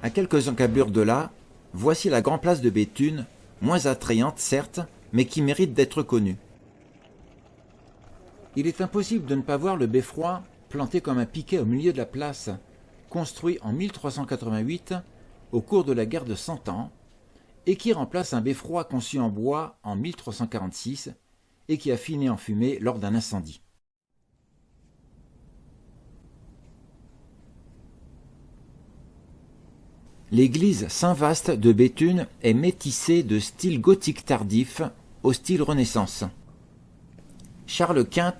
À quelques encablures de là, voici la grande place de Béthune, moins attrayante certes, mais qui mérite d'être connue. Il est impossible de ne pas voir le beffroi planté comme un piquet au milieu de la place, construit en 1388 au cours de la guerre de Cent Ans, et qui remplace un beffroi conçu en bois en 1346 et qui a fini en fumée lors d'un incendie. L'église Saint-Vaast de Béthune est métissée de style gothique tardif au style Renaissance. Charles Quint,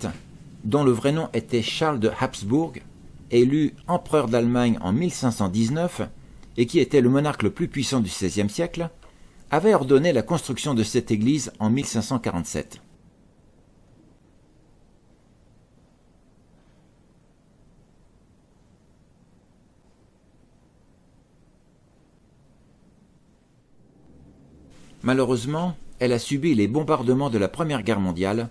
dont le vrai nom était Charles de Habsbourg, élu empereur d'Allemagne en 1519 et qui était le monarque le plus puissant du XVIe siècle, avait ordonné la construction de cette église en 1547. Malheureusement, elle a subi les bombardements de la Première Guerre mondiale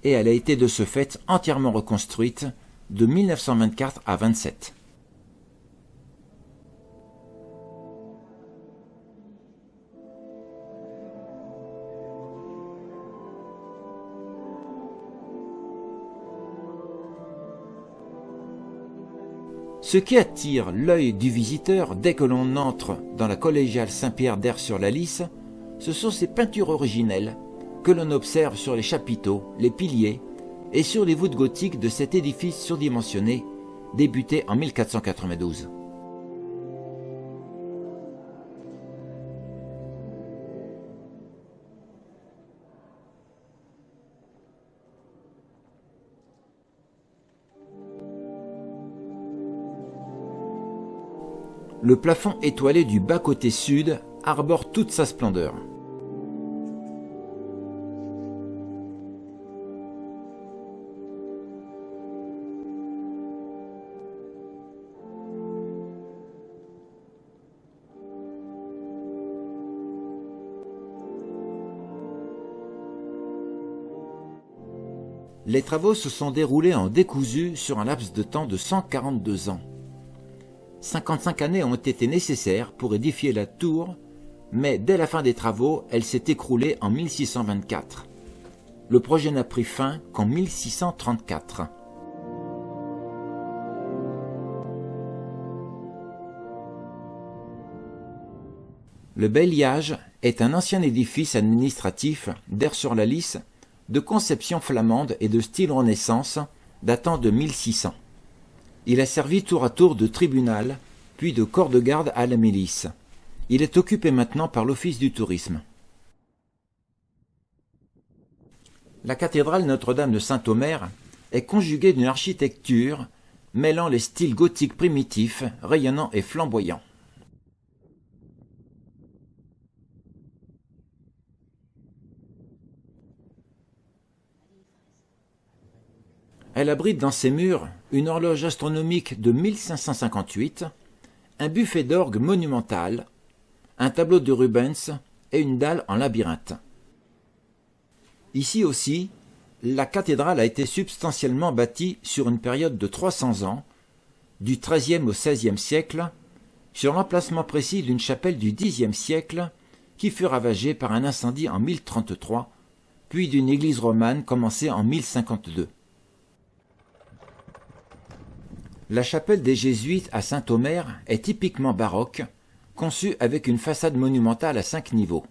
et elle a été de ce fait entièrement reconstruite de 1924 à 27. Ce qui attire l'œil du visiteur dès que l'on entre dans la collégiale Saint-Pierre d'Aire-sur-la-Lys, ce sont ces peintures originelles que l'on observe sur les chapiteaux, les piliers et sur les voûtes gothiques de cet édifice surdimensionné débuté en 1492. Le plafond étoilé du bas-côté sud arbore toute sa splendeur. Les travaux se sont déroulés en décousu sur un laps de temps de 142 ans. 55 années ont été nécessaires pour édifier la tour, mais dès la fin des travaux, elle s'est écroulée en 1624. Le projet n'a pris fin qu'en 1634. Le Bailliage est un ancien édifice administratif d'Aire-sur-la-Lys, de conception flamande et de style Renaissance, datant de 1600. Il a servi tour à tour de tribunal, puis de corps de garde à la milice. Il est occupé maintenant par l'Office du tourisme. La cathédrale Notre-Dame de Saint-Omer est conjuguée d'une architecture mêlant les styles gothiques primitifs, rayonnants et flamboyants. Elle abrite dans ses murs une horloge astronomique de 1558, un buffet d'orgue monumental, un tableau de Rubens et une dalle en labyrinthe. Ici aussi, la cathédrale a été substantiellement bâtie sur une période de 300 ans, du XIIIe au XVIe siècle, sur l'emplacement précis d'une chapelle du Xe siècle qui fut ravagée par un incendie en 1033, puis d'une église romane commencée en 1052. La chapelle des Jésuites à Saint-Omer est typiquement baroque, conçue avec une façade monumentale à 5 niveaux.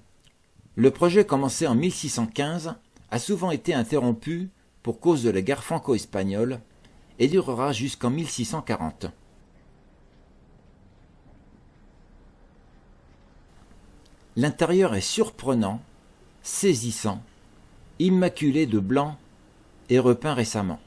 Le projet commencé en 1615 a souvent été interrompu pour cause de la guerre franco-espagnole et durera jusqu'en 1640. L'intérieur est surprenant, saisissant, immaculé de blanc et repeint récemment.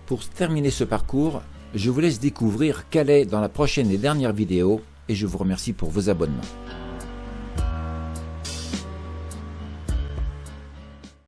Pour terminer ce parcours, je vous laisse découvrir quelle est dans la prochaine et dernière vidéo et je vous remercie pour vos abonnements.